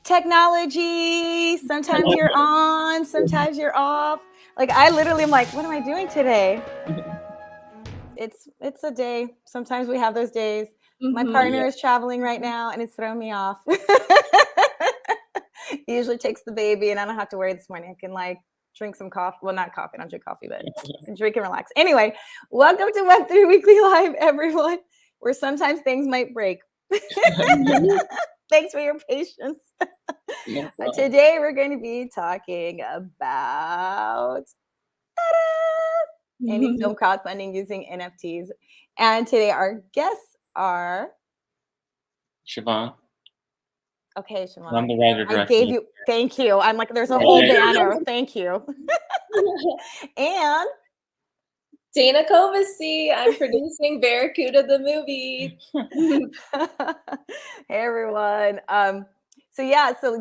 Technology. Sometimes you're on, sometimes you're off. Like I literally am like, what am I doing today? It's a day. Sometimes we have those days. My partner is traveling right now and it's throwing me off. He usually takes the baby and I don't have to worry this morning. I can like drink some coffee. Well, not coffee. I don't drink coffee, but drink and relax. Anyway, welcome to Web3 Weekly Live, everyone, where sometimes things might break. Thanks for your patience. Today, we're going to be talking about indie film crowdfunding using NFTs. And today, our guests are Shivang. Okay, Shivang. I'm the writer director. I gave you. Thank you. I'm like, there's a whole banner. Thank you. And Dayna Kovacic. I'm producing Barracuda the Movie. Hey everyone. So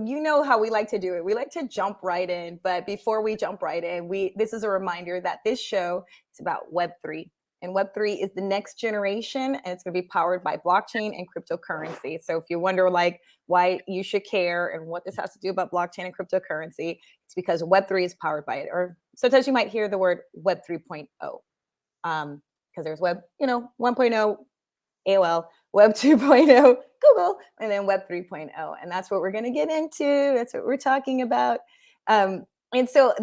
you know how we like to do it. We like to jump right in, but before we jump right in, this is a reminder that this show is about Web3. And Web3 is the next generation, and it's going to be powered by blockchain and cryptocurrency. So if you wonder like why you should care and what this has to do about blockchain and cryptocurrency, it's because Web3 is powered by it. Or sometimes you might hear the word Web 3.0, because there's Web, 1.0 AOL, Web 2.0 Google, and then Web 3.0. And that's what we're going to get into. That's what we're talking about. And so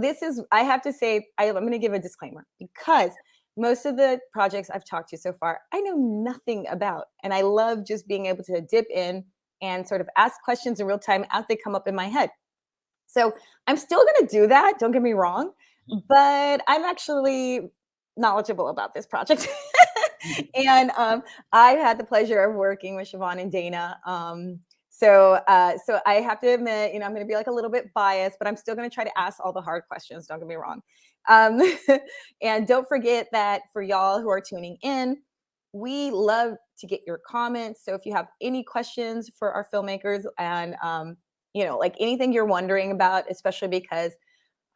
I have to say, I'm going to give a disclaimer because most of the projects I've talked to so far, I know nothing about. And I love just being able to dip in and sort of ask questions in real time as they come up in my head. So I'm still going to do that. Don't get me wrong. But I'm actually knowledgeable about this project. And I've had the pleasure of working with Shivang and Dayna. So I have to admit, I'm going to be like a little bit biased, but I'm still going to try to ask all the hard questions. Don't get me wrong. And don't forget that for y'all who are tuning in, we love to get your comments. So if you have any questions for our filmmakers and, like anything you're wondering about, especially because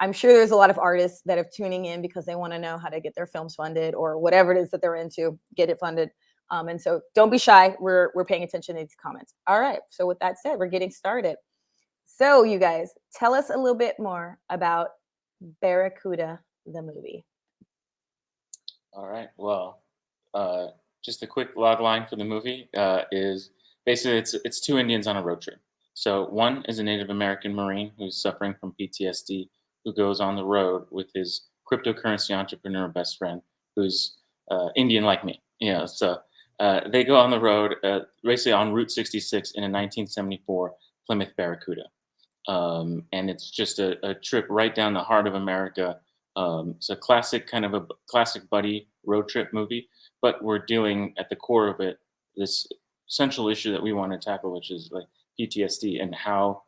I'm sure there's a lot of artists that are tuning in because they want to know how to get their films funded or whatever it is that they're into, get it funded. And so don't be shy. We're paying attention to these comments. All right. So with that said, we're getting started. So you guys, tell us a little bit more about Barracuda the Movie. All right. Well, just a quick log line for the movie is basically it's two Indians on a road trip. So one is a Native American Marine who's suffering from PTSD, who goes on the road with his cryptocurrency entrepreneur best friend, who's Indian like me. So they go on the road, basically on Route 66 in a 1974 Plymouth Barracuda. And it's just a trip right down the heart of America. It's a classic buddy road trip movie, but we're dealing at the core of it, this central issue that we want to tackle, which is like PTSD and how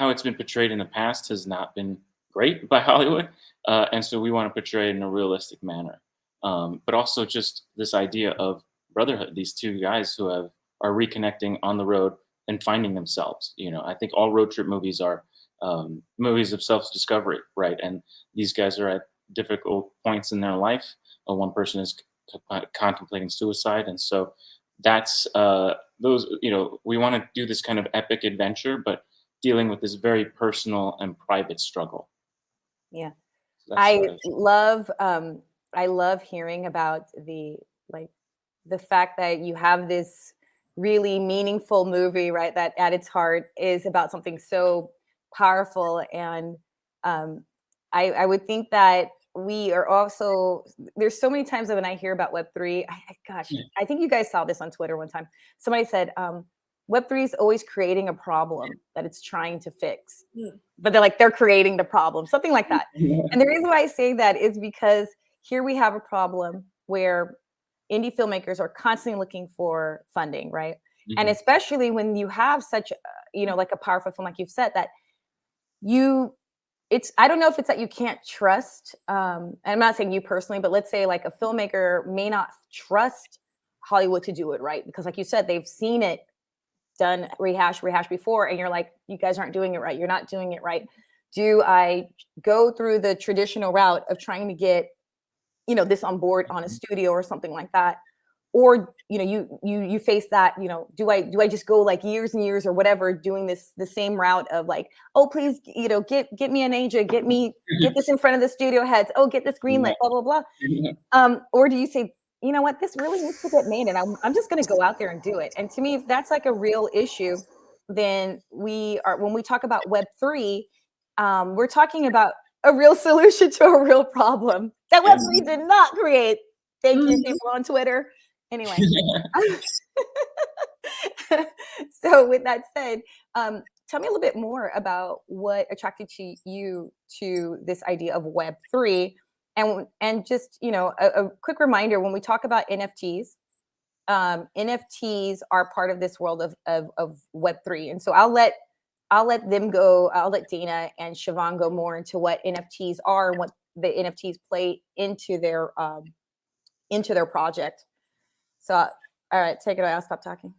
it's been portrayed in the past has not been great by Hollywood. And so we want to portray it in a realistic manner. But also just this idea of brotherhood, these two guys who are reconnecting on the road and finding themselves. I think all road trip movies are movies of self-discovery, right? And these guys are at difficult points in their life. One person is contemplating suicide. And so that's we want to do this kind of epic adventure, but dealing with this very personal and private struggle. Yeah. I love hearing about the fact that you have this really meaningful movie, right? That at its heart is about something so powerful. And I would think that we are also, there's so many times that when I hear about Web3, I think you guys saw this on Twitter one time. Somebody said, Web3 is always creating a problem that it's trying to fix, but they're creating the problem, something like that. And the reason why I say that is because here we have a problem where indie filmmakers are constantly looking for funding, right? Mm-hmm. And especially when you have such, like a powerful film, like you've said, that I don't know if it's that you can't trust, and I'm not saying you personally, but let's say like a filmmaker may not trust Hollywood to do it right, because like you said, they've seen it done rehash before, and you're like, you guys aren't doing it right. You're not doing it right. Do I go through the traditional route of trying to get, this on board on a studio or something like that? or you face that, do I just go like years and years or whatever doing the same route of like, oh please, get me an agent, get this in front of the studio heads, oh get this greenlit, blah blah blah. Or do you say, you know what, this really needs to get made, and I'm just going to go out there and do it. And to me, if that's like a real issue, then when we talk about Web3, we're talking about a real solution to a real problem that Web3 did not create. Thank you, people on Twitter. Anyway, so with that said, tell me a little bit more about what attracted you to this idea of Web3, and just a quick reminder, when we talk about NFTs, NFTs are part of this world of Web3, and so I'll let them go. I'll let Dayna and Shivang go more into what NFTs are and what the NFTs play into their project. So, all right, take it away. I'll stop talking.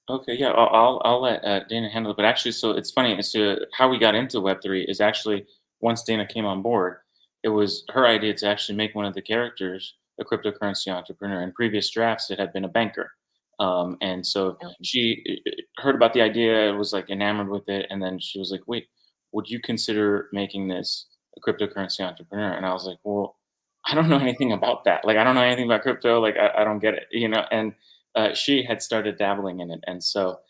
Okay, yeah, I'll let Dayna handle it. But actually, so it's funny as to how we got into Web3 is actually once Dayna came on board, it was her idea to actually make one of the characters a cryptocurrency entrepreneur. In previous drafts, it had been a banker. And so she heard about the idea, was like enamored with it, and then she was like, "Wait, would you consider making this a cryptocurrency entrepreneur?" And I was like, "Well, I don't know anything about that. Like, I don't know anything about crypto. Like, I don't get it, And she had started dabbling in it, and so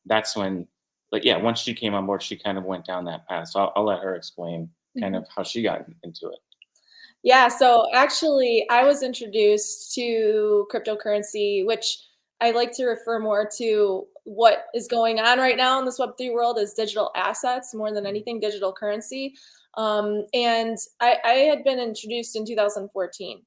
that's when, like, yeah, once she came on board, she kind of went down that path. So I'll let her explain kind of how she got into it. Yeah, so actually, I was introduced to cryptocurrency, which I like to refer more to what is going on right now in this Web3 world as digital assets more than anything, digital currency. And I had been introduced in 2014.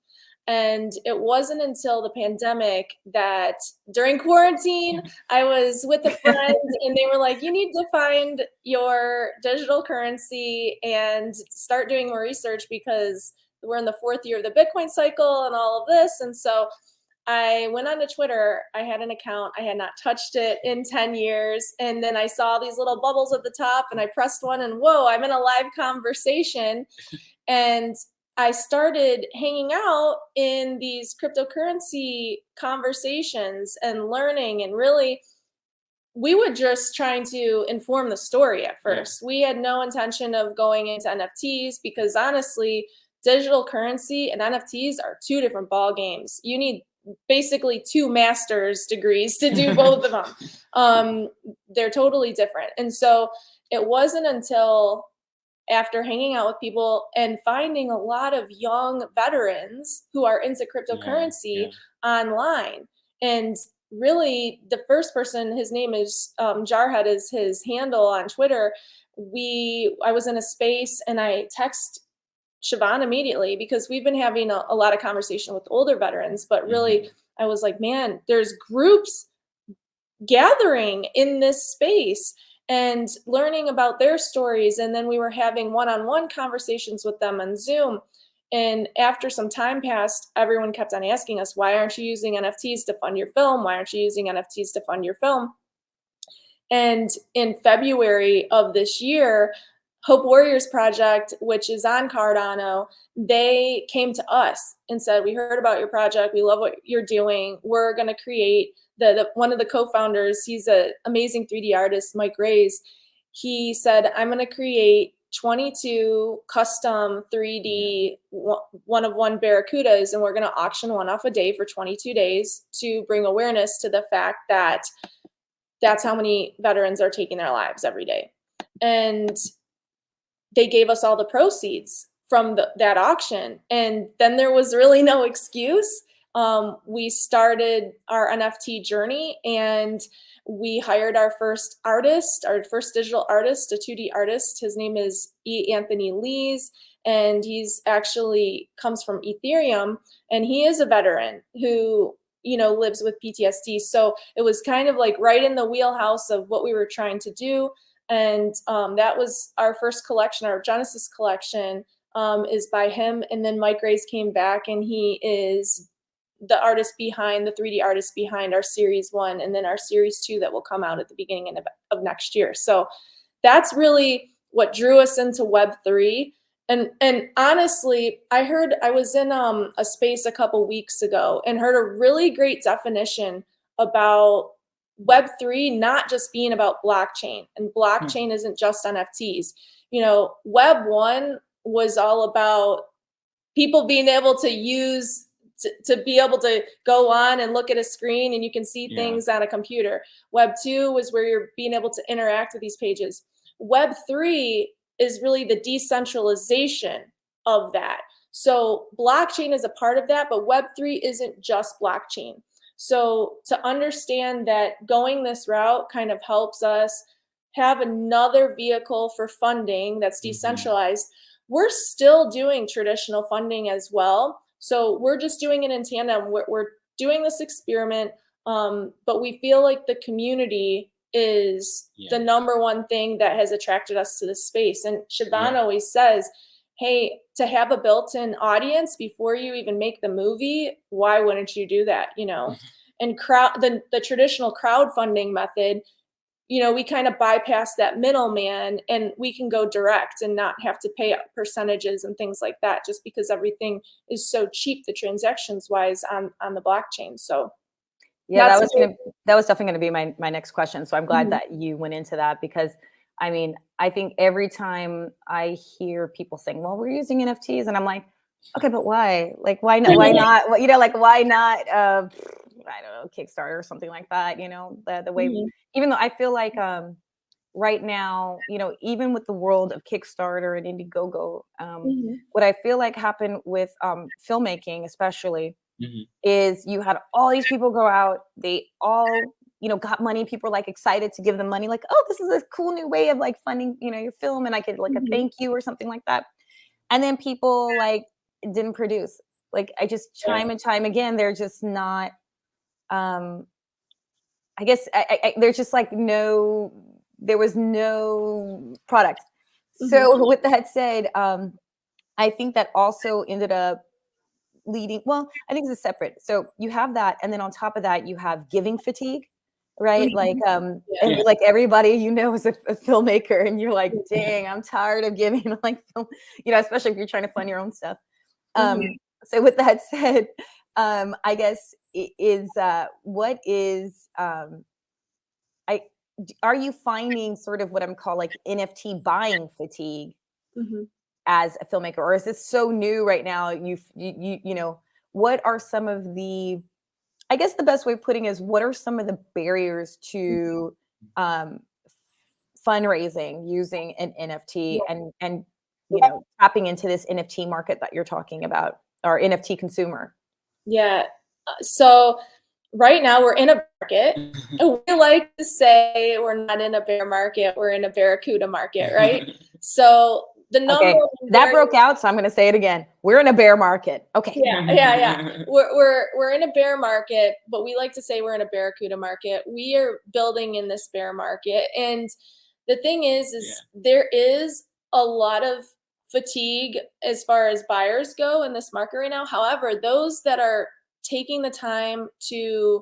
And it wasn't until the pandemic that during quarantine, I was with a friend and they were like, you need to find your digital currency and start doing more research because we're in the 4th year of the Bitcoin cycle and all of this. And so I went onto Twitter. I had an account. I had not touched it in 10 years. And then I saw these little bubbles at the top and I pressed one and whoa, I'm in a live conversation. And I started hanging out in these cryptocurrency conversations and learning, and really we were just trying to inform the story at first. Yeah. We had no intention of going into NFTs because honestly, digital currency and NFTs are 2 different ball games. You need basically 2 master's degrees to do both of them. They're totally different. And so it wasn't until after hanging out with people and finding a lot of young veterans who are into cryptocurrency online. And really the first person, his name is Jarhead is his handle on Twitter. I was in a space and I text Shivang immediately because we've been having a lot of conversation with older veterans, but really I was like, man, there's groups gathering in this space and learning about their stories. And then we were having one-on-one conversations with them on Zoom. And after some time passed, everyone kept on asking us, why aren't you using NFTs to fund your film? Why aren't you using NFTs to fund your film? And in February of this year, Hope Warriors Project, which is on Cardano, they came to us and said, we heard about your project. We love what you're doing. We're going to create one of the co-founders. He's an amazing 3D artist, Mike Reyes. He said, I'm going to create 22 custom 3D one-of-one Barracudas, and we're going to auction one off a day for 22 days to bring awareness to the fact that that's how many veterans are taking their lives every day. And they gave us all the proceeds from that auction. And then there was really no excuse. We started our NFT journey and we hired our first artist, our first digital artist, a 2D artist. His name is E. Anthony Lees, and he's actually comes from Ethereum, and he is a veteran who, lives with PTSD. So it was kind of like right in the wheelhouse of what we were trying to do. And that was our first collection, our Genesis collection is by him. And then Mike Reyes came back, and he is the artist behind, the 3D artist behind our series 1 and then our series 2 that will come out at the beginning of next year. So that's really what drew us into Web3. And honestly, I was in a space a couple weeks ago and heard a really great definition about Web3 not just being about blockchain, and blockchain isn't just NFTs. You know, Web 1 was all about people being able to use to be able to go on and look at a screen and you can see things on a computer. Web 2 was where you're being able to interact with these pages. Web 3 is really the decentralization of that. So blockchain is a part of that, but Web 3 isn't just blockchain. So to understand that going this route kind of helps us have another vehicle for funding that's decentralized. We're still doing traditional funding as well. So we're just doing it in tandem. We're doing this experiment, but we feel like the community is the number one thing that has attracted us to this space. And Shivang always says, hey, to have a built-in audience before you even make the movie, why wouldn't you do that? You know, and the traditional crowdfunding method, you know, we kind of bypass that middleman and we can go direct and not have to pay percentages and things like that, just because everything is so cheap, the transactions wise on the blockchain. So yeah, that was definitely going to be my next question. So I'm glad that you went into that, because I mean, I think every time I hear people saying, well, we're using NFTs, and I'm like, okay, but why? Like, why not? Why not? You know, like, why not? I don't know, Kickstarter or something like that, you know, the way, even though I feel like right now, you know, even with the world of Kickstarter and Indiegogo, what I feel like happened with filmmaking, especially, is you had all these people go out, they all, you know, got money. People were like excited to give them money, like, oh, this is a cool new way of like funding, you know, your film, and I could like a thank you or something like that. And then people like didn't produce. Like, I just time and time again, they're just not. I guess there's just like there was no product. So with that said, I think that also ended up leading, well, I think it's a separate. So you have that, and then on top of that, you have giving fatigue, right? Like, and like everybody, you know, is a filmmaker, and you're like, dang, I'm tired of giving, like, film, you know, especially if you're trying to fund your own stuff. So with that said, I guess what is, are you finding sort of what I'm call like NFT buying fatigue as a filmmaker, or is this so new right now? You know, what are some of the, I guess the best way of putting is, what are some of the barriers to fundraising using an NFT and you know, tapping into this NFT market that you're talking about, or NFT consumer? Yeah. So right now we're in a market. And we like to say we're not in a bear market, we're in a Barracuda market, right? So the number that broke out, so I'm going to say it again. We're in a bear market. Okay. Yeah. We're in a bear market, but we like to say we're in a Barracuda market. We are building in this bear market, and the thing is there is a lot of fatigue as far as buyers go in this market right now. However, those that are taking the time to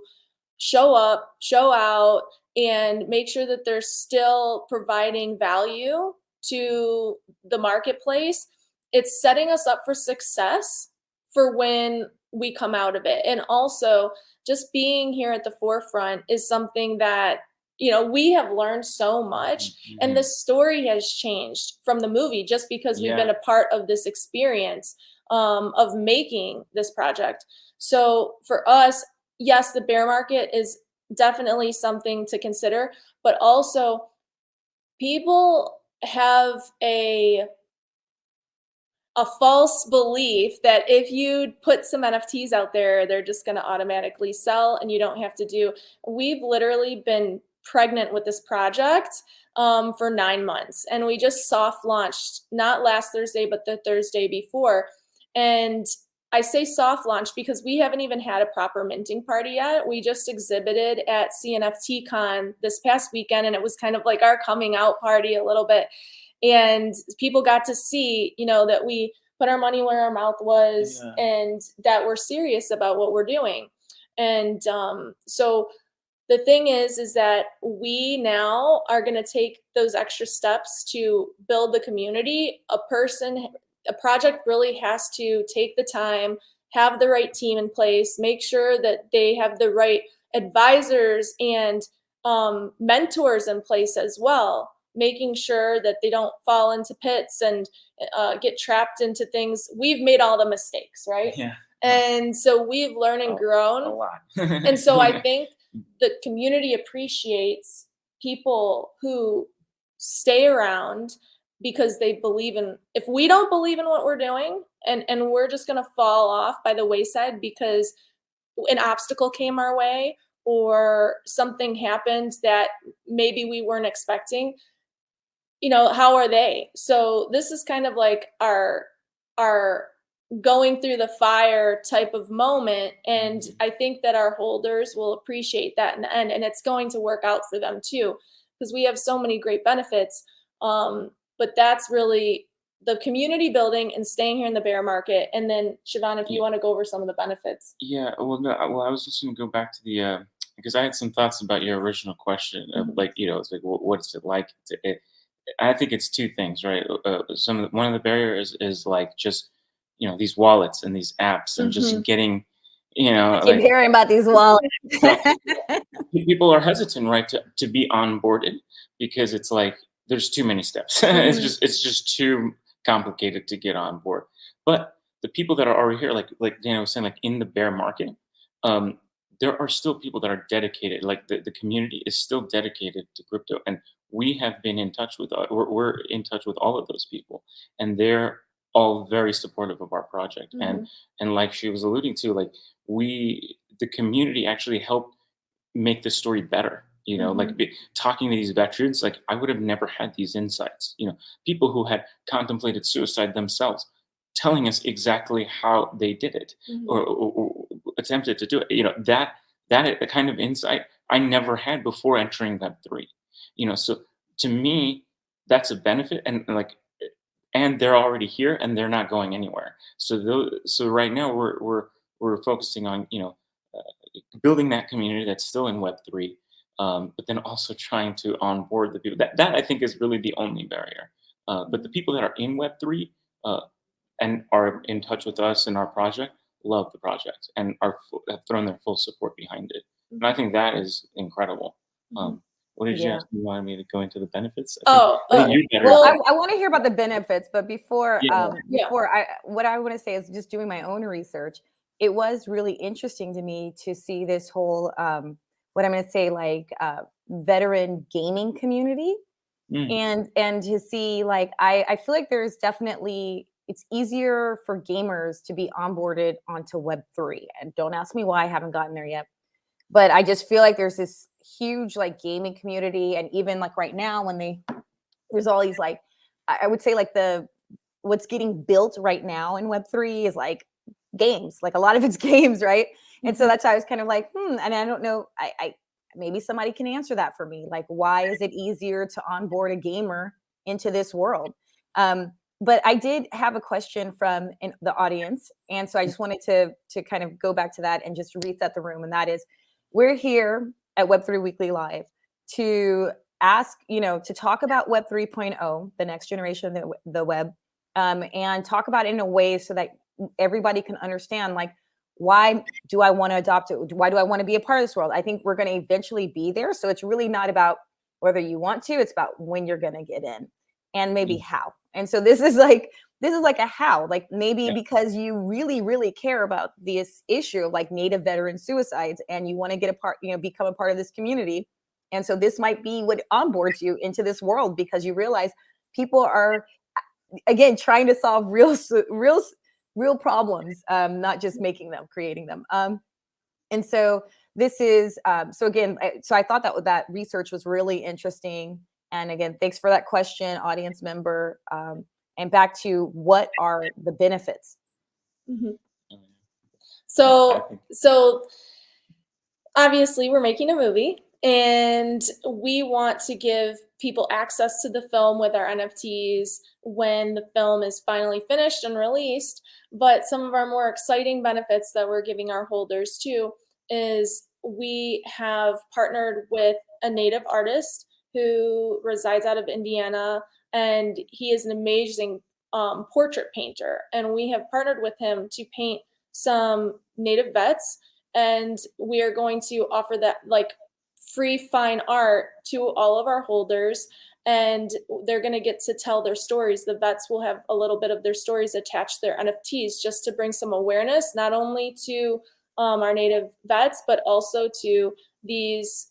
show up, show out, and make sure that they're still providing value to the marketplace, it's setting us up for success for when we come out of it. And also, just being here at the forefront is something that, you know, we have learned so much, and the story has changed from the movie just because we've been a part of this experience of making this project. So for us, yes, the bear market is definitely something to consider, but also people have a false belief that if you put some NFTs out there, they're just going to automatically sell and you don't have to do. We've literally been pregnant with this project for 9 months, and we just soft launched, not last Thursday, but the Thursday before. And I say soft launch because we haven't even had a proper minting party yet. We just exhibited at CNFT Con this past weekend, and it was kind of like our coming out party a little bit. And people got to see, you know, that we put our money where our mouth was, and that we're serious about what we're doing. And so the thing is that we now are going to take those extra steps to build the community. A person a project really has to take the time, have the right team in place, make sure that they have the right advisors and mentors in place as well, making sure that they don't fall into pits and get trapped into things. We've made all the mistakes, right? Yeah. And so we've learned and grown. A lot. And so I think the community appreciates people who stay around because they believe in, if we don't believe in what we're doing and we're just going to fall off by the wayside because an obstacle came our way or something happened that maybe we weren't expecting, you know, how are they? So this is kind of like our going through the fire type of moment. And I think that our holders will appreciate that in the end, and it's going to work out for them too, because we have so many great benefits. But that's really the community building and staying here in the bear market. And then Shivang, if you want to go over some of the benefits. Yeah, well, no, well, I was just going to go back to the because I had some thoughts about your original question of like, you know, it's like, what's it like? I think it's two things, right? One of the barriers is like just, you know, these wallets and these apps and just getting, you know, Keep hearing about these wallets. so people are hesitant, right, to be onboarded because it's like there's too many steps. It's just too complicated to get on board. But the people that are already here, like Dayna was saying, like in the bear market, there are still people that are dedicated. Like the community is still dedicated to crypto, and we have been in touch with. We're in touch with all of those people, and they're all very supportive of our project. And like she was alluding to, like the community actually helped make the story better. You know, like talking to these veterans, like I would have never had these insights. You know, people who had contemplated suicide themselves, telling us exactly how they did it or attempted to do it. You know, that kind of insight I never had before entering Web3. You know, so to me, that's a benefit, and they're already here and they're not going anywhere. So right now we're focusing on, you know, building that community that's still in Web3, but then also trying to onboard the people. That I think is really the only barrier. But the people that are in Web3 and are in touch with us and our project love the project and have thrown their full support behind it. And I think that is incredible. What did you ask me? You wanted me to go into the benefits? I think you're better. Well, I want to hear about the benefits, but before what I want to say is just doing my own research. It was really interesting to me to see this whole what I'm going to say, like veteran gaming community, and to see, like, I feel like there's definitely, it's easier for gamers to be onboarded onto Web3. And don't ask me why, I haven't gotten there yet. But I just feel like there's this huge like gaming community, and even like right now when there's all these, like, I would say like what's getting built right now in Web3 is like games, like a lot of it's games, right? And so that's why I was kind of like, and I don't know, I maybe somebody can answer that for me. Like, why is it easier to onboard a gamer into this world? But I did have a question from the audience, and so I just wanted to kind of go back to that and just reset the room. And that is, we're here at Web3 Weekly Live to ask, you know, to talk about Web 3.0, the next generation of the web, and talk about it in a way so that everybody can understand, like, why do I want to adopt it? Why do I want to be a part of this world? I think we're going to eventually be there. So it's really not about whether you want to, it's about when you're going to get in and maybe how. And so this is like a how, like maybe because you really, really care about this issue of like Native veteran suicides, and you want to get a part, you know, become a part of this community. And so this might be what onboards you into this world, because you realize people are, again, trying to solve real problems, not just making them, creating them. And so this is, so again, so I thought that research was really interesting. And again, thanks for that question, audience member. And back to, what are the benefits? So obviously we're making a movie, and we want to give people access to the film with our NFTs when the film is finally finished and released. But some of our more exciting benefits that we're giving our holders too is we have partnered with a Native artist who resides out of Indiana, and he is an amazing portrait painter, and we have partnered with him to paint some native vets, and we are going to offer that like free fine art to all of our holders, and they're going to get to tell their stories. The vets will have a little bit of their stories attached to their NFTs, just to bring some awareness, not only to our native vets, but also to these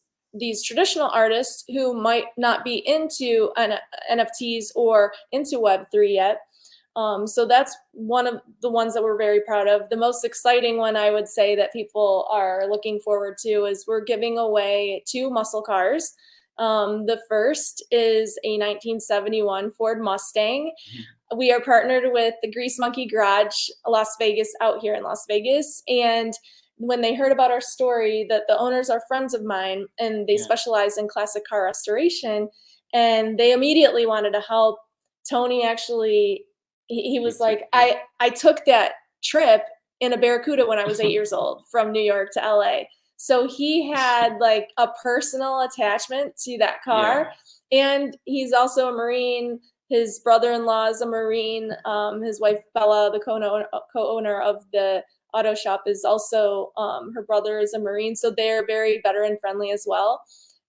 traditional artists who might not be into NFTs or into Web3 yet. So that's one of the ones that we're very proud of. The most exciting one, I would say, that people are looking forward to is we're giving away 2 muscle cars. The first is a 1971 Ford Mustang. We are partnered with the Grease Monkey Garage, Las Vegas, out here in Las Vegas. And when they heard about our story, that the owners are friends of mine, and they specialize in classic car restoration, and they immediately wanted to help. Tony actually, he was like, I took that trip in a Barracuda when I was 8 years old from New York to LA. So he had like a personal attachment to that car. And he's also a Marine. His brother-in-law is a Marine. His wife, Bella, the co-owner of the auto shop, is also, her brother is a Marine. So they're very veteran friendly as well.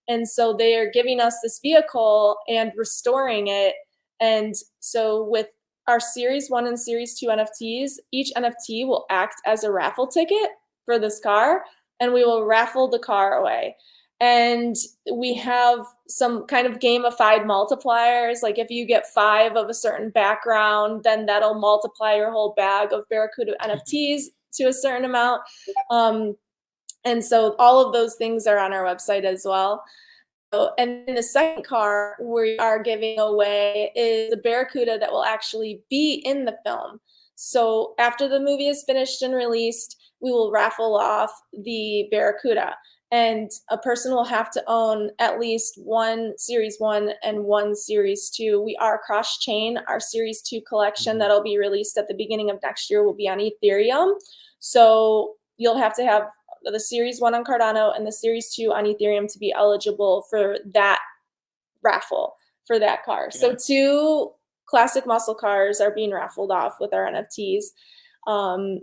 And so they are giving us this vehicle and restoring it. And so with our Series 1 and Series 2 NFTs, each NFT will act as a raffle ticket for this car, and we will raffle the car away. And we have some kind of gamified multipliers. Like if you get 5 of a certain background, then that'll multiply your whole bag of Barracuda NFTs to a certain amount. And so all of those things are on our website as well. And then the second car we are giving away is the Barracuda that will actually be in the film. So after the movie is finished and released, we will raffle off the Barracuda. And a person will have to own at least 1 Series 1 and 1 Series 2. We are cross-chain. Our Series 2 collection that'll be released at the beginning of next year will be on Ethereum. So you'll have to have the Series 1 on Cardano and the Series 2 on Ethereum to be eligible for that raffle for that car. So 2 classic muscle cars are being raffled off with our NFTs.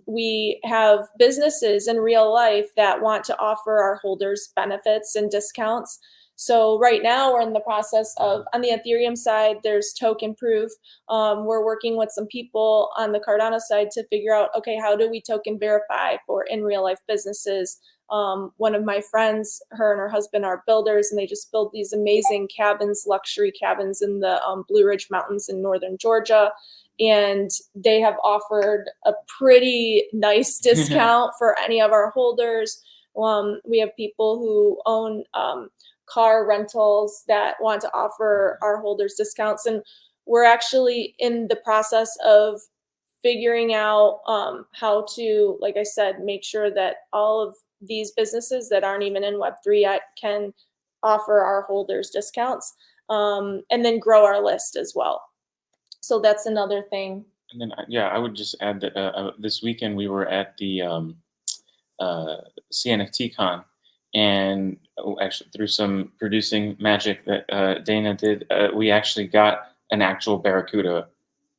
We have businesses in real life that want to offer our holders benefits and discounts. So right now we're in the process of, on the Ethereum side, there's token proof. We're working with some people on the Cardano side to figure out, okay, how do we token verify for in real life businesses? One of my friends, her and her husband are builders, and they just build these amazing cabins, luxury cabins in the Blue Ridge Mountains in northern Georgia. And they have offered a pretty nice discount for any of our holders. We have people who own car rentals that want to offer our holders discounts. And we're actually in the process of figuring out how to, like I said, make sure that all of these businesses that aren't even in Web3 yet can offer our holders discounts, and then grow our list as well. So that's another thing. And then, I would just add that this weekend we were at the CNFT Con, and actually through some producing magic that Dayna did, we actually got an actual Barracuda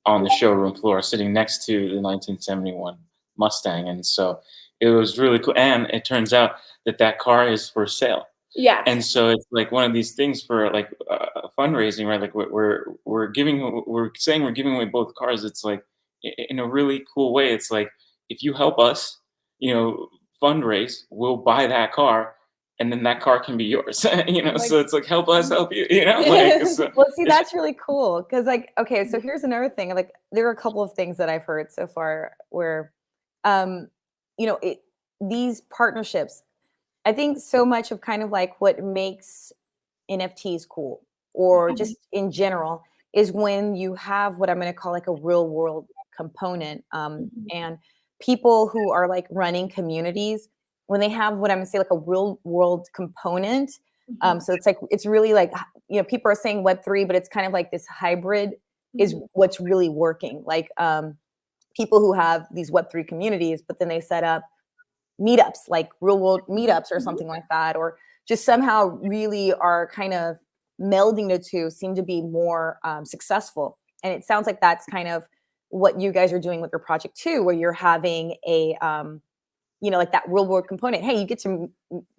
on the showroom floor sitting next to the 1971 Mustang. And so it was really cool. And it turns out that that car is for sale. Yeah. And so it's like one of these things for like fundraising, right? Like we're saying we're giving away both cars. It's like in a really cool way. It's like, if you help us, fundraise, we'll buy that car, and then that car can be yours. So it's like, help us help you. Well, see, that's really cool, because okay, so here's another thing. Like, there are a couple of things that I've heard so far where, these partnerships, I think so much of kind of like what makes NFTs cool, or just in general, is when you have what I'm going to call like a real world component, and people who are like running communities, when they have what I'm gonna say like a real world component. So it's really like, people are saying Web3, but it's kind of like this hybrid is what's really working. Like people who have these Web3 communities, but then they set up meetups, like real world meetups or something like that, or just somehow really are kind of melding the two, seem to be more successful. And it sounds like that's kind of what you guys are doing with your project too, where you're having a like that real world component. Hey, you get to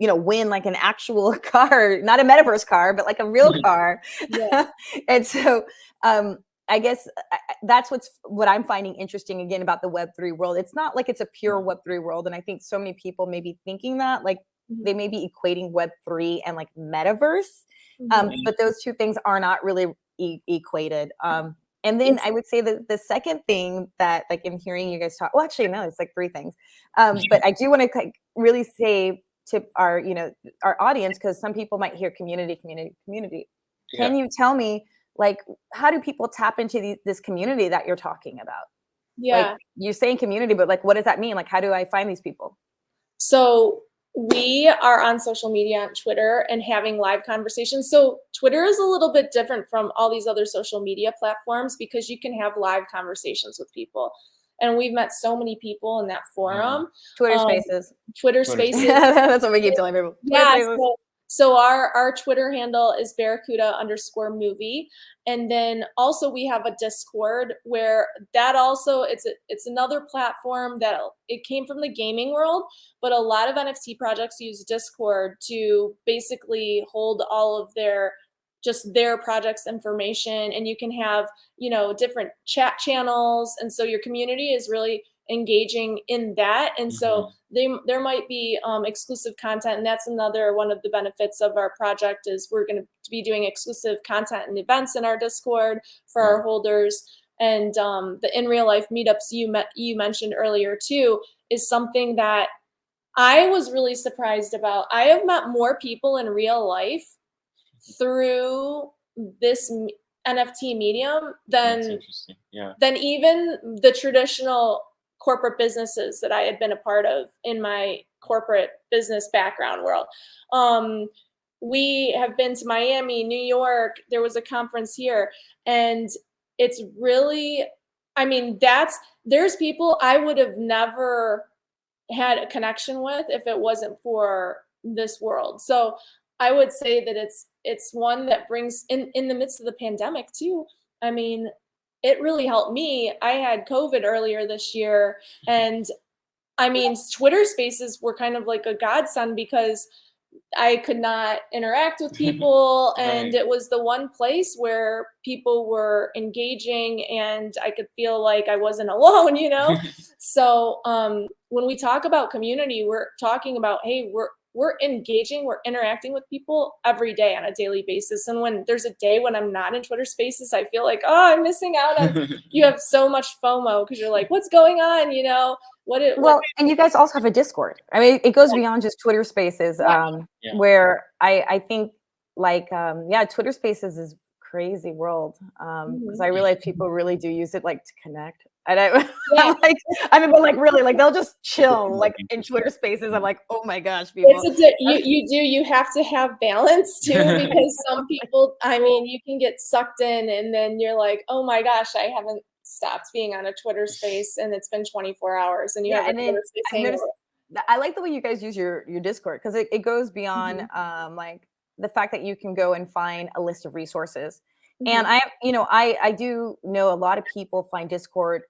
win like an actual car, not a metaverse car, but like a real car. Yeah. And so I guess that's what I'm finding interesting again about the Web3 world. It's not like it's a pure Web3 world, and I think so many people may be thinking that like they may be equating Web3 and like metaverse, but those two things are not really equated. And then I would say that the second thing that, like, in hearing you guys talk, well, actually, no, it's like three things. But I do want to really say to our, our audience, because some people might hear community. Can you tell me, like, how do people tap into this community that you're talking about? Yeah. Like, you're saying community, but like, what does that mean? Like, how do I find these people? So we are on social media on Twitter and having live conversations. So Twitter is a little bit different from all these other social media platforms because you can have live conversations with people. And we've met so many people in that forum. Twitter Spaces. Twitter Spaces. That's what we keep telling people. Yeah. So our Twitter handle is Barracuda_movie. And then also we have a Discord where that also, it's another platform that it came from the gaming world, but a lot of NFT projects use Discord to basically hold all of their project's information, and you can have, different chat channels. And so your community is really engaging in that. And so there might be exclusive content, and that's another one of the benefits of our project is we're going to be doing exclusive content and events in our Discord for our holders. And the in real life meetups you mentioned earlier too is something that I was really surprised about. I have met more people in real life through this NFT medium than even the traditional corporate businesses that I had been a part of in my corporate business background world. We have been to Miami, New York. There was a conference here, and it's really, there's people I would have never had a connection with if it wasn't for this world. So I would say that it's one that brings in the midst of the pandemic too. It really helped me. I had COVID earlier this year, and Twitter Spaces were kind of like a godsend because I could not interact with people, and it was the one place where people were engaging and I could feel like I wasn't alone, So when we talk about community, we're talking about, hey, we're engaging, we're interacting with people every day on a daily basis. And when there's a day when I'm not in Twitter Spaces, I feel like, oh, I'm missing out on, you have so much FOMO because you're like, what's going on? And you guys also have a Discord. It goes beyond just Twitter Spaces, where I think like, Twitter Spaces is crazy world. Because I realize people really do use it like to connect. And but really, like they'll just chill like in Twitter Spaces. I'm like, oh my gosh, people. You have to have balance too, because some people, you can get sucked in and then you're like, oh my gosh, I haven't stopped being on a Twitter Space and it's been 24 hours and you have a Twitter Space hangover. I like the way you guys use your Discord, because it goes beyond like the fact that you can go and find a list of resources. And I do know a lot of people find Discord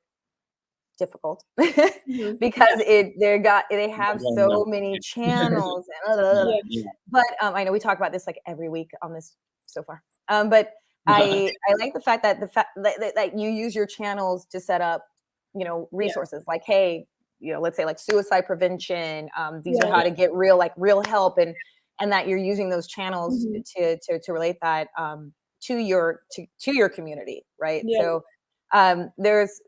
difficult because they have so many channels but I know we talk about this like every week on this so far, but I like the fact that you use your channels to set up resources like, hey, let's say like suicide prevention, these are how to get real help, and that you're using those channels to relate that to your community, right? So there's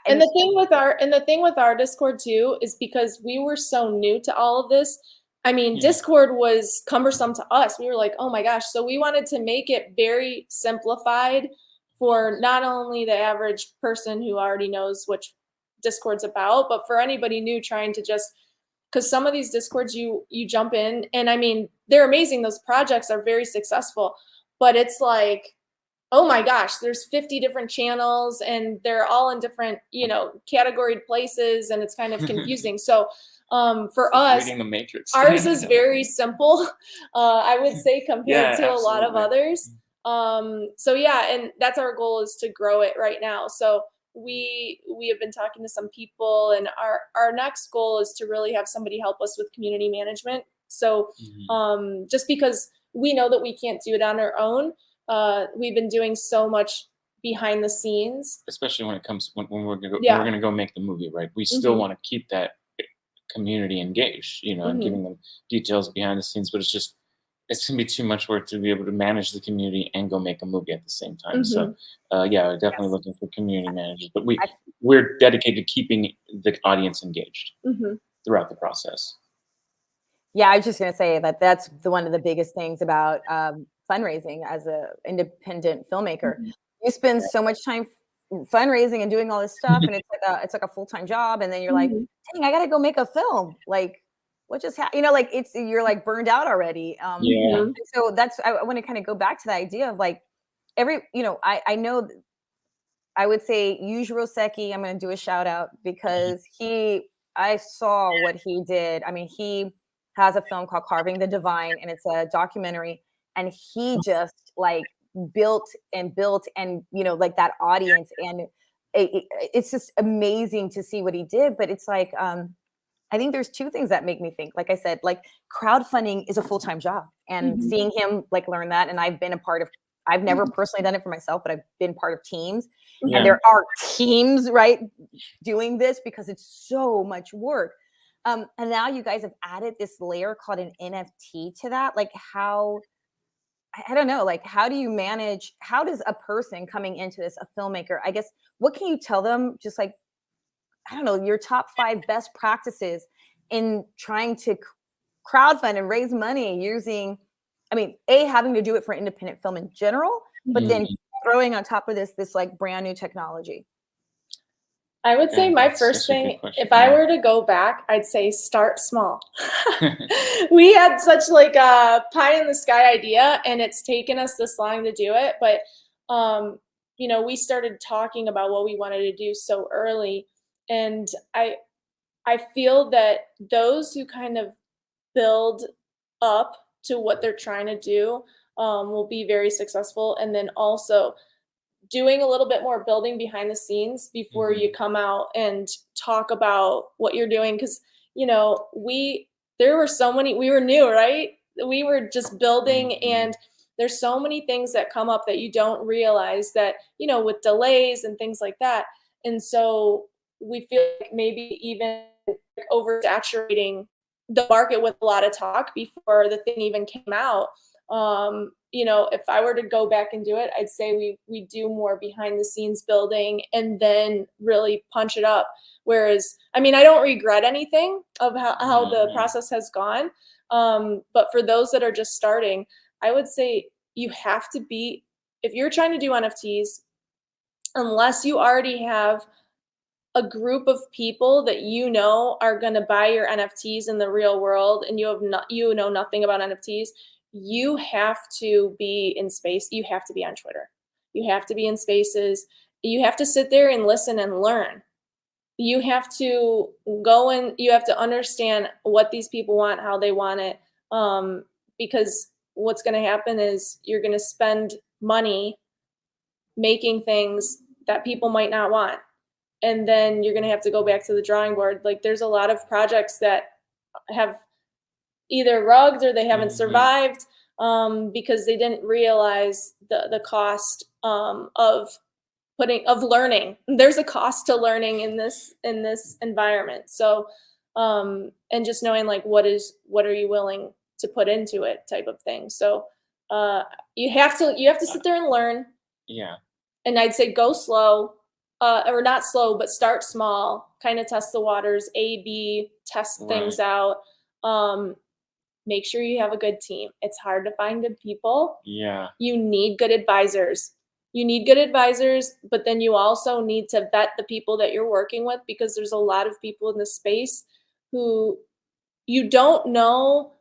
and the thing with our Discord too is because we were so new to all of this. Discord was cumbersome to us. We were like, oh my gosh. So we wanted to make it very simplified for not only the average person who already knows which Discord's about, but for anybody new trying to because some of these Discords you jump in and they're amazing. Those projects are very successful, but it's like, oh my gosh, there's 50 different channels and they're all in different, categoried places, and it's kind of confusing. So for us, reading the Matrix. Ours is very simple, I would say, compared to a lot of others. And that's our goal, is to grow it right now. So we have been talking to some people, and our next goal is to really have somebody help us with community management. So just because we know that we can't do it on our own, we've been doing so much behind the scenes, especially when it comes when we're gonna go make the movie, right? We still want to keep that community engaged, and giving them details behind the scenes, but it's gonna be too much work to be able to manage the community and go make a movie at the same time. So yeah, we're definitely looking for community managers, but we're dedicated to keeping the audience engaged throughout the process. Yeah, I was just gonna say that's one of the biggest things about fundraising as an independent filmmaker. You spend so much time fundraising and doing all this stuff, and it's like a full-time job, and then you're like, dang, I gotta go make a film. Like, what just happened? Like you're like burned out already. So I want to kind of go back to the idea of like I know I would say Yujiro Seki, I'm gonna do a shout out because I saw what he did. I mean, he has a film called Carving the Divine, and it's a documentary, and he just like built and like that audience, and it's just amazing to see what he did. But it's like I think there's two things that make me think, like I said, like crowdfunding is a full-time job, and seeing him like learn that, and I've never personally done it for myself, but I've been part of teams, and there are teams, right, doing this because it's so much work. And now you guys have added this layer called an NFT to that. Like I don't know, like how does a person coming into this, a filmmaker, I guess, what can you tell them? Just like, I don't know, your top 5 best practices in trying to crowdfund and raise money using, having to do it for independent film in general, but then throwing on top of this like brand new technology. I would say my first thing, if I were to go back, I'd say start small. We had such like a pie in the sky idea, and it's taken us this long to do it. But, we started talking about what we wanted to do so early. And I feel that those who kind of build up to what they're trying to do will be very successful. And then also doing a little bit more building behind the scenes before you come out and talk about what you're doing. Because, we were new, right? We were just building, and there's so many things that come up that you don't realize that, with delays and things like that. And so we feel like maybe even oversaturating the market with a lot of talk before the thing even came out. If I were to go back and do it, I'd say we do more behind the scenes building and then really punch it up. Whereas, I don't regret anything of how the process has gone. But for those that are just starting, I would say you have to if you're trying to do NFTs, unless you already have a group of people that are going to buy your NFTs in the real world, and you know nothing about NFTs, you have to be in space. You have to be on Twitter. You have to be in spaces. You have to sit there and listen and learn. You have to go and you have to understand what these people want, how they want it. Because what's going to happen is you're going to spend money making things that people might not want. And then you're going to have to go back to the drawing board. Like, there's a lot of projects that have either rugged or they haven't survived because they didn't realize the cost of learning. There's a cost to learning in this environment. So and just knowing like what are you willing to put into it type of thing. So you have to sit there and learn. Yeah. And I'd say go slow. Or not slow, but start small, kind of test the waters, A/B, test things out. Make sure you have a good team. It's hard to find good people. Yeah. You need good advisors. But then you also need to vet the people that you're working with, because there's a lot of people in the space who you don't know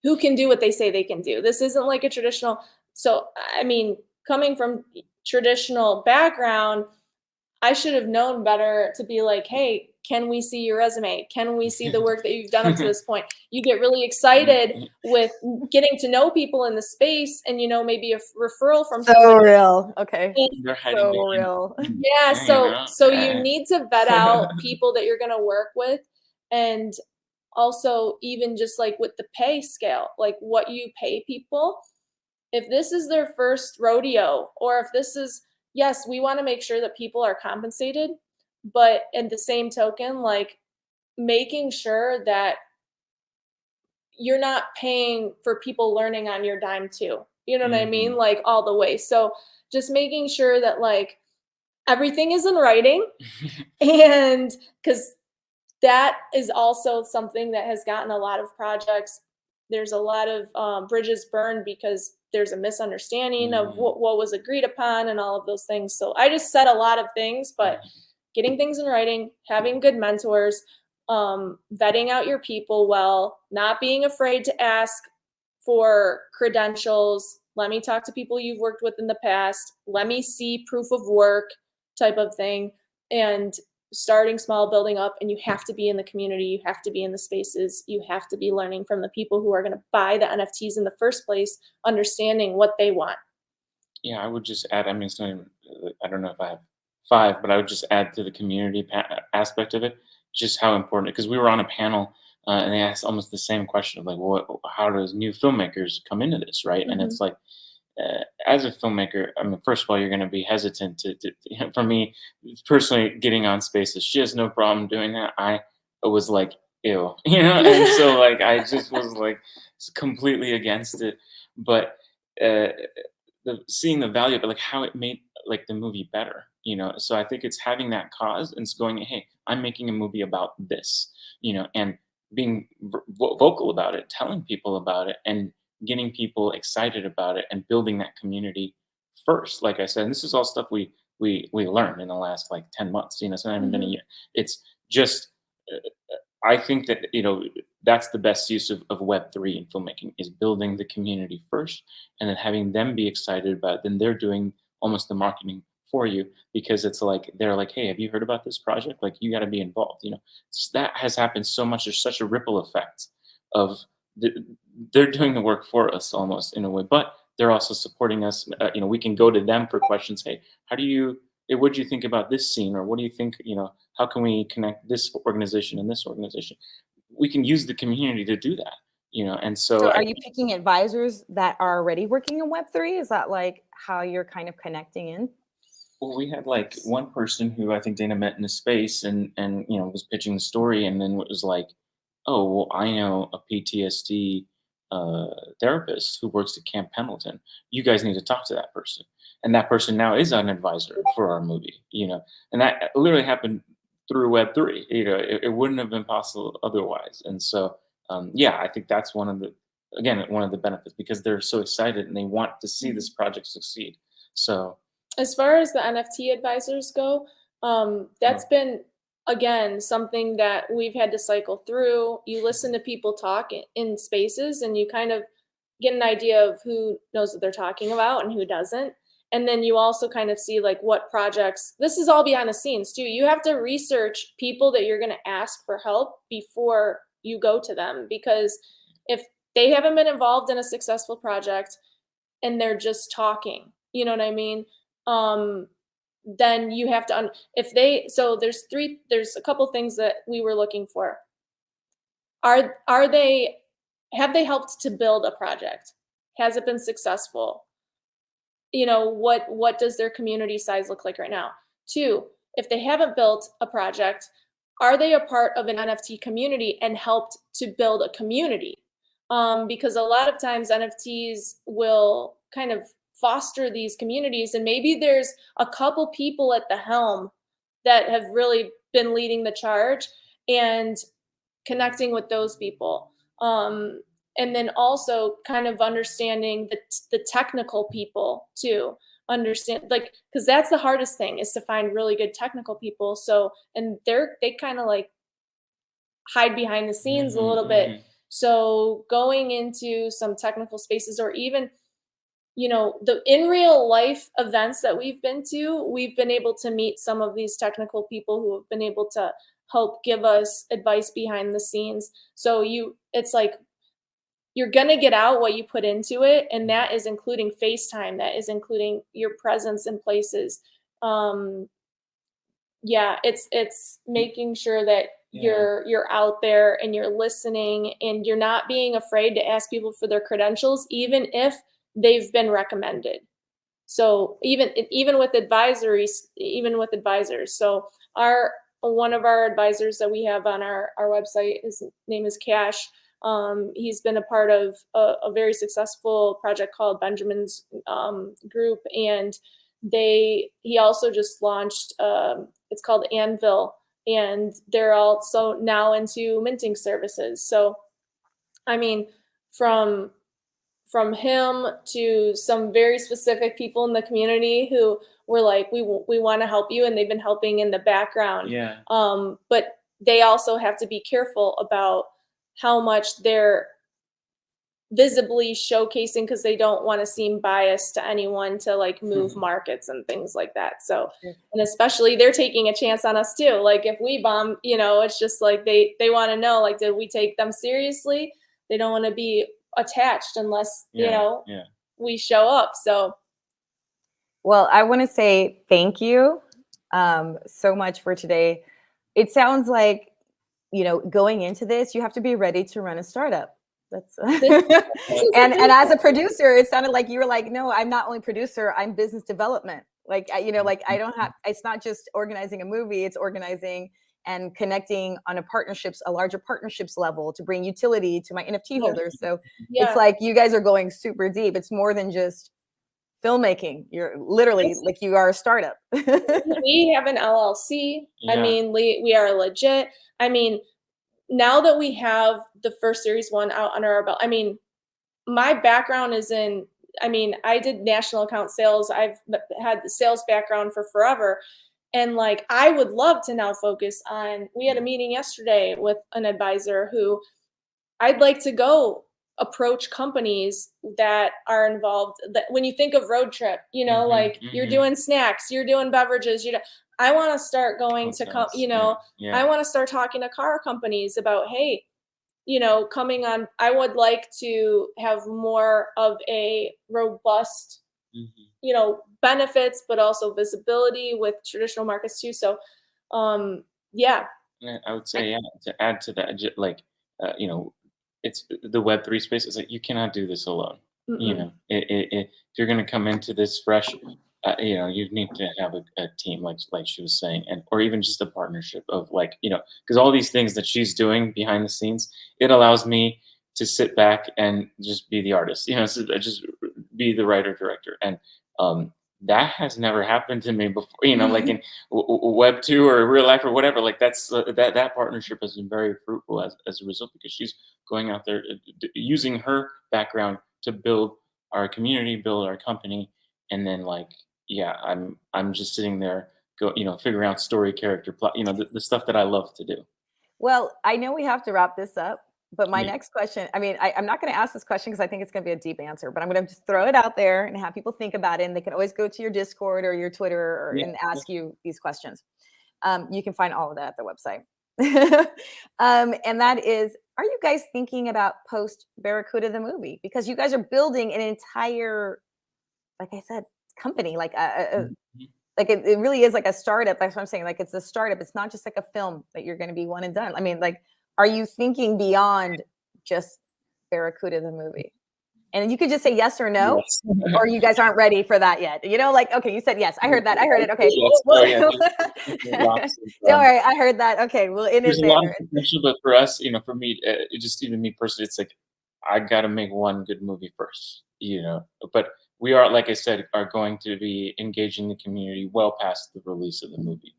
who can do what they say they can do. This isn't like a traditional. So, coming from traditional background, I should have known better to be like, hey, can we see your resume? Can we see the work that you've done up to this point? You get really excited with getting to know people in the space, and maybe a referral from So someone. real. Okay. They're hiding So behind- real. Yeah, so you need to vet out people that you're going to work with, and also even just like with the pay scale, like what you pay people. If this is their first rodeo, or if this is, yes, we want to make sure that people are compensated, but in the same token, like making sure that you're not paying for people learning on your dime too. You know what I mean? Like all the way. So just making sure that like everything is in writing, and because that is also something that has gotten a lot of projects. There's a lot of bridges burned because there's a misunderstanding of what was agreed upon and all of those things. So I just said a lot of things, but getting things in writing, having good mentors, vetting out your people well, not being afraid to ask for credentials. Let me talk to people you've worked with in the past. Let me see proof of work type of thing. And starting small, building up, and you have to be in the community. You have to be in the spaces. You have to be learning from the people who are going to buy the NFTs in the first place, understanding what they want. Yeah, I would just add, I mean, it's not even, I don't know if I have 5, but I would just add to the community aspect of it, just how important, because we were on a panel and they asked almost the same question of like, how does new filmmakers come into this, right? And it's like, as a filmmaker, I mean, first of all, you're going to be hesitant to for me personally, getting on spaces. She has no problem doing that. I was like, ew, and so like, I just was like completely against it. But seeing the value of it, like how it made like the movie better, So I think it's having that cause and it's going, hey, I'm making a movie about this, and being vocal about it, telling people about it, and getting people excited about it, and building that community first. Like I said, and this is all stuff we learned in the last like 10 months. It's not even been a year. It's just I think that that's the best use of Web3 in filmmaking, is building the community first, and then having them be excited about it. Then they're doing almost the marketing for you, because it's like they're like, hey, have you heard about this project? Like, you got to be involved. That has happened so much. There's such a ripple effect of they're doing the work for us almost in a way, but they're also supporting us. We can go to them for questions. Hey, what do you think about this scene? Or what do you think, how can we connect this organization and this organization? We can use the community to do that, and so are you picking advisors that are already working in Web3? Is that like how you're kind of connecting in? Well, we had like one person who I think Dayna met in a space and was pitching the story, and then it was like, oh, well, I know a PTSD therapist who works at Camp Pendleton. You guys need to talk to that person. And that person now is an advisor for our movie, and that literally happened through Web3. It wouldn't have been possible otherwise. And so, I think that's one of the benefits, because they're so excited and they want to see this project succeed. So, as far as the NFT advisors go, that's been, again, something that we've had to cycle through. You listen to people talk in spaces, and you kind of get an idea of who knows what they're talking about and who doesn't. And then you also kind of see like what projects, this is all behind the scenes too. You have to research people that you're going to ask for help before you go to them, because if they haven't been involved in a successful project and they're just talking, you know what I mean? Then you have to, there's a couple things that we were looking for. Have they helped to build a project? Has it been successful? What does their community size look like right now? 2, if they haven't built a project, are they a part of an NFT community and helped to build a community? Because a lot of times NFTs will kind of foster these communities, and maybe there's a couple people at the helm that have really been leading the charge and connecting with those people. And then also kind of understanding the technical people too. Understand, like, because that's the hardest thing, is to find really good technical people. So, and they kind of like hide behind the scenes a little bit. So going into some technical spaces, or even, the in real life events that we've been to, we've been able to meet some of these technical people who have been able to help give us advice behind the scenes. So it's like you're going to get out what you put into it, and that is including FaceTime, that is including your presence in places. It's making sure that you're out there and you're listening, and you're not being afraid to ask people for their credentials, even if they've been recommended. So even with advisors. So one of our advisors that we have on our website, his name is Cash. He's been a part of a very successful project called Benjamin's Group, and he also just launched, it's called Anvil, and they're also now into minting services. So, I mean, from him to some very specific people in the community who were like, we want to help you, and they've been helping in the background. Yeah. But they also have to be careful about how much they're visibly showcasing, because they don't want to seem biased to anyone to like move markets and things like that. So, and especially they're taking a chance on us too. Like if we bomb, it's just like they want to know, like, did we take them seriously? They don't want to be attached unless we show up. So, well, I want to say thank you so much for today. It sounds like, going into this, you have to be ready to run a startup. That's and as a producer, it sounded like you were like, no, I'm not only producer, I'm business development. Like, I don't have, it's not just organizing a movie, it's organizing and connecting on a larger partnerships level to bring utility to my NFT holders. So it's like you guys are going super deep. It's more than just filmmaking. You're literally like, you are a startup. We have an LLC. I mean, we are legit. I mean, now that we have the first series 1 out under our belt, I mean, my background is I did national account sales. I've had the sales background for forever. And like, I would love to now focus on, we had a meeting yesterday with an advisor who I'd like to go approach companies that are involved. That when you think of road trip, you're doing snacks, you're doing beverages, I want to start going to I want to start talking to car companies about, hey, coming on, I would like to have more of a robust, benefits, but also visibility with traditional markets too. So, I would say, to add to that, it's the Web3 space. It's like, you cannot do this alone. If you're going to come into this fresh, you need to have a team, like she was saying, or even just a partnership of because all these things that she's doing behind the scenes, it allows me to sit back and just be the artist, so just be the writer director, and that has never happened to me before, like in Web 2 or real life or whatever. Like that's that partnership has been very fruitful as a result, because she's going out there using her background to build our community, build our company, and then I'm just sitting there figuring out story, character, plot, the stuff that I love to do. Well, I know we have to wrap this up, but my next question, I'm not going to ask this question because I think it's going to be a deep answer, but I'm going to just throw it out there and have people think about it. And they can always go to your Discord or your Twitter and ask you these questions. You can find all of that at the website. And that is, are you guys thinking about post Barracuda the movie? Because you guys are building an entire, like I said, company, like it really is like a startup. That's what I'm saying. Like, it's a startup. It's not just like a film that you're going to be one and done. Are you thinking beyond just Barracuda the movie? And you could just say yes or no, or you guys aren't ready for that yet. Okay, you said yes. I heard that. I heard it. Okay. Don't worry. I heard that. Okay. Well, there's a lot of potential, but for us, for me, just even me personally, it's like, I got to make one good movie first, but we are, like I said, are going to be engaging the community well past the release of the movie,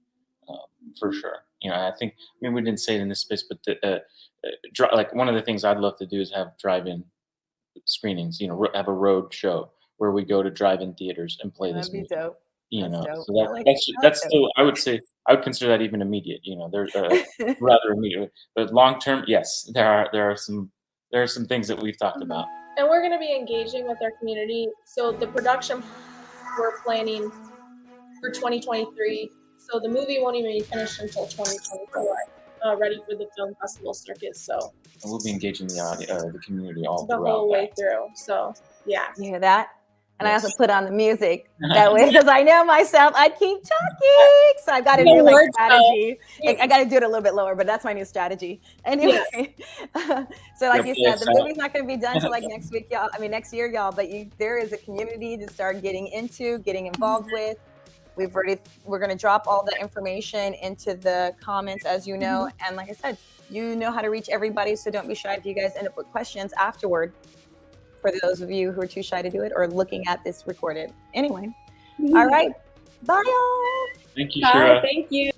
for sure. I think, we didn't say it in this space, but one of the things I'd love to do is have drive-in screenings, have a road show where we go to drive-in theaters and play this movie. That'd be dope. So that's still, I would say, I would consider that even immediate. There's rather immediate, but long term, yes, there are some things that we've talked about. And we're going to be engaging with our community. So the production we're planning for 2023. So the movie won't even be finished until 2024. ready for the film festival circuit. So And we'll be engaging the community all the throughout whole way that. through. So yeah. You hear that? And I Yes. also put on the music that way because I know myself. I keep talking, so I've got to do like Words strategy. out. I got to do it a little bit lower, but that's my new strategy. Anyway, so like you said, the movie's not going to be done till like next week, y'all. I mean next year, y'all. But there is a community to start getting into, getting involved with. We're going to drop all the information into the comments, as you know. And like I said, you know how to reach everybody, so don't be shy if you guys end up with questions afterward. For those of you who are too shy to do it or looking at this recorded. Anyway, all right. Bye, y'all. Thank you, Bye. Shira. Thank you.